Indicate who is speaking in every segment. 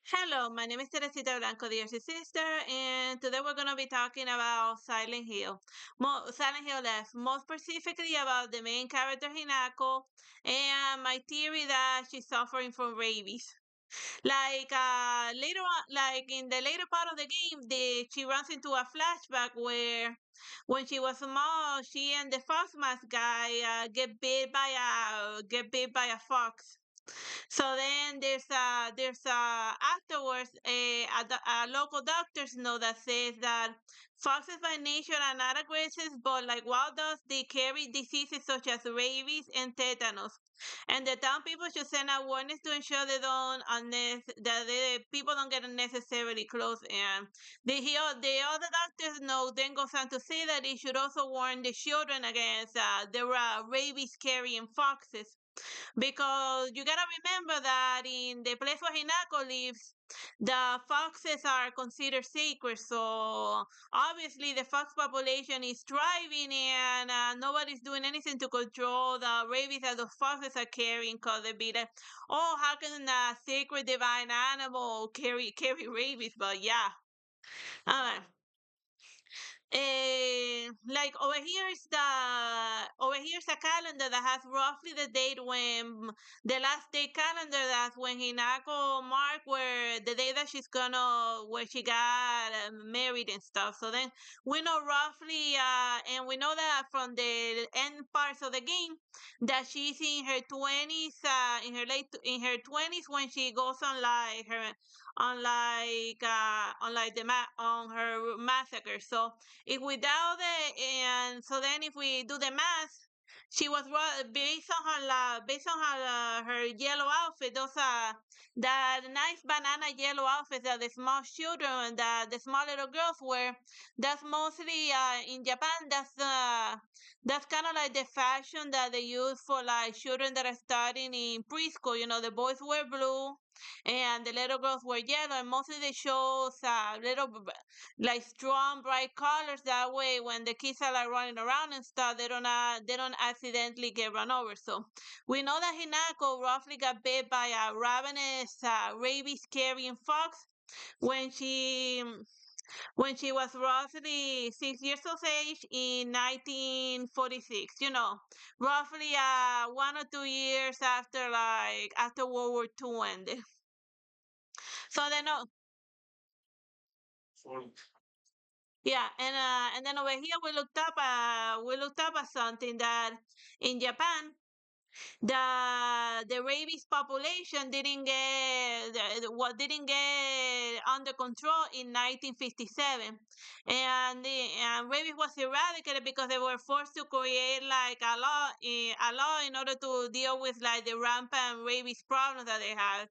Speaker 1: Hello, my name is Teresita Blanco, the Artsy sister, and today we're going to be talking about Silent Hill. Silent Hill Left, more specifically about the main character Hinako, and my theory that she's suffering from rabies. Later on, like in the later part of the game, she runs into a flashback where when she was small, she and the fox mask guy get bit by a fox. So then there's afterwards a local doctor's note that says that foxes by nature are not aggressive, but like wild dogs, they carry diseases such as rabies and tetanus. And the town people should send awareness to ensure that the people don't get unnecessarily close. And the other doctors note then goes on to say that they should also warn the children against the rabies carrying foxes because you gotta remember that in the place where Hinako lives, the foxes are considered sacred. So obviously, the fox population is thriving, and nobody's doing anything to control the rabies that the foxes are carrying. Cause they be like, oh, how can a sacred divine animal carry rabies? But yeah, alright. Like over here's a calendar that has roughly the date when the last day calendar that's when Hinako marked where the day that where she got married and stuff. So then we know roughly, and we know that from the end parts of the game that she's in her 20s, in her 20s when she goes on like her on like on her massacre. So if without the and so then if we do the math, she was based on her yellow outfit. Those the nice banana yellow outfits that the small children, that the small little girls wear. That's mostly in Japan. That's kind of like the fashion that they use for like children that are starting in preschool. You know, the boys wear blue and the little girls wear yellow, and mostly they show like strong bright colors. That way when the kids are like running around and stuff, they don't accidentally get run over. So we know that Hinako roughly got bit by a ravenous rabies carrying fox when she was roughly 6 years of age in 1946. You know, roughly 1 or 2 years after World War II ended. So then yeah, and then over here we looked up at something that in Japan the rabies population didn't get under control in 1957, and rabies was eradicated because they were forced to create like a law in order to deal with like the rampant rabies problems that they had.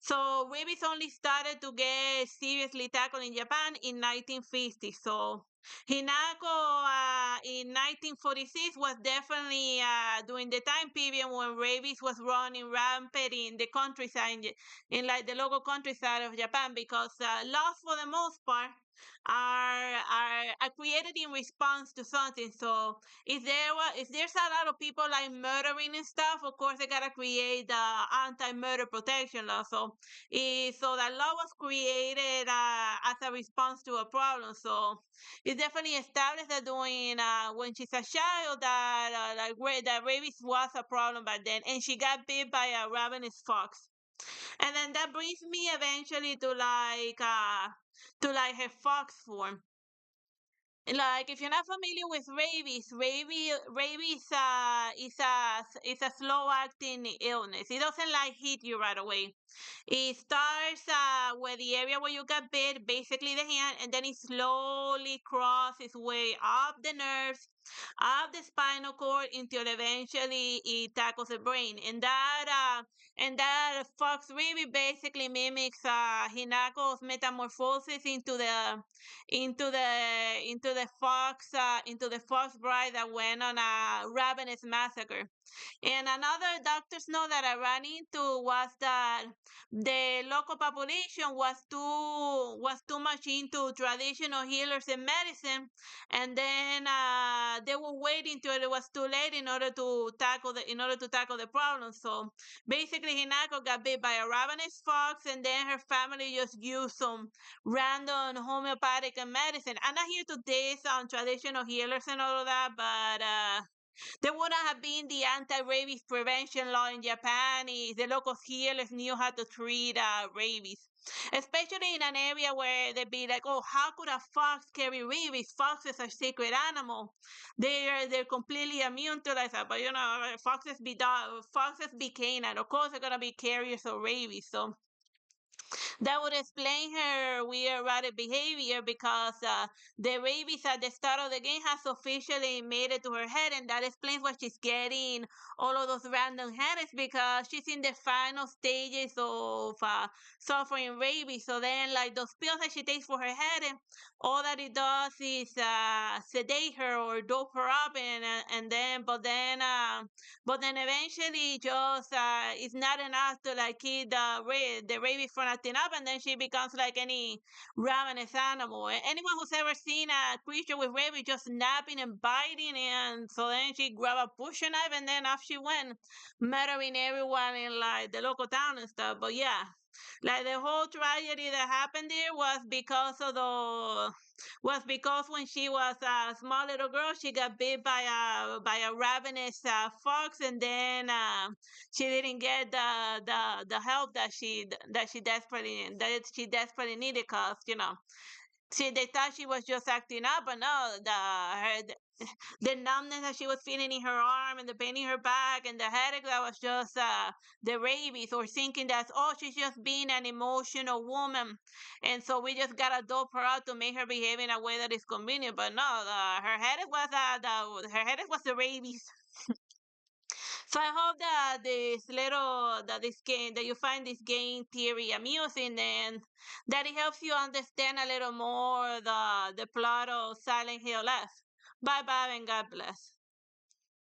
Speaker 1: So rabies only started to get seriously tackled in Japan in 1950. So Hinako in 1946 was definitely during the time period when rabies was running rampant in the countryside, in like the local countryside of Japan, because laws for the most part are created in response to something. So if there's a lot of people like murdering and stuff, of course they gotta create the anti-murder protection law. So that law was created as a response to a problem. So it's definitely established that during when she's a child that rabies was a problem back then, and she got bit by a ravenous fox. And then that brings me eventually to like her fox form. Like if you're not familiar with rabies is a slow acting illness. It doesn't like hit you right away. It starts where the area where you got bit, basically the hand, and then it slowly crosses its way up the nerves, up the spinal cord until eventually it tackles the brain. And that fox really basically mimics Hinako's metamorphosis into the fox bride that went on a ravenous massacre. And another doctor's note that I ran into was that the local population was too much into traditional healers and medicine, and then they were waiting till it was too late in order to tackle the problem. So basically, Hinako got bit by a ravenous fox, and then her family just used some random homeopathic and medicine. I'm not here to diss on traditional healers and all of that, but there wouldn't have been the anti-rabies prevention law in Japan if the local healers knew how to treat rabies. Especially in an area where they'd be like, "Oh, how could a fox carry rabies? Foxes are sacred animal. They're completely immune to that." But foxes be canine. Of course, they're gonna be carriers of rabies. So that would explain her weird erratic behavior because the rabies at the start of the game has officially made it to her head, and that explains why she's getting all of those random headaches because she's in the final stages of suffering rabies. So then, like those pills that she takes for her headache, all that it does is sedate her or dope her up, and then eventually just it's not enough to like keep the rabies from acting up, and then she becomes like any ravenous animal. Anyone who's ever seen a creature with rabies just snapping and biting, and so then she grabbed a butcher knife and then off she went, murdering everyone in like the local town and stuff. But yeah, like the whole tragedy that happened there was because when she was a small little girl, she got bit by a ravenous fox, and then she didn't get the help that she desperately needed, because they thought she was just acting up, but no, the numbness that she was feeling in her arm and the pain in her back and the headache, that was just the rabies, or thinking that, oh, she's just being an emotional woman, and so we just gotta dope her out to make her behave in a way that is convenient. But no, her headache was the rabies. So I hope that you find this game theory amusing, and that it helps you understand a little more the plot of Silent Hill F. Bye bye and God bless.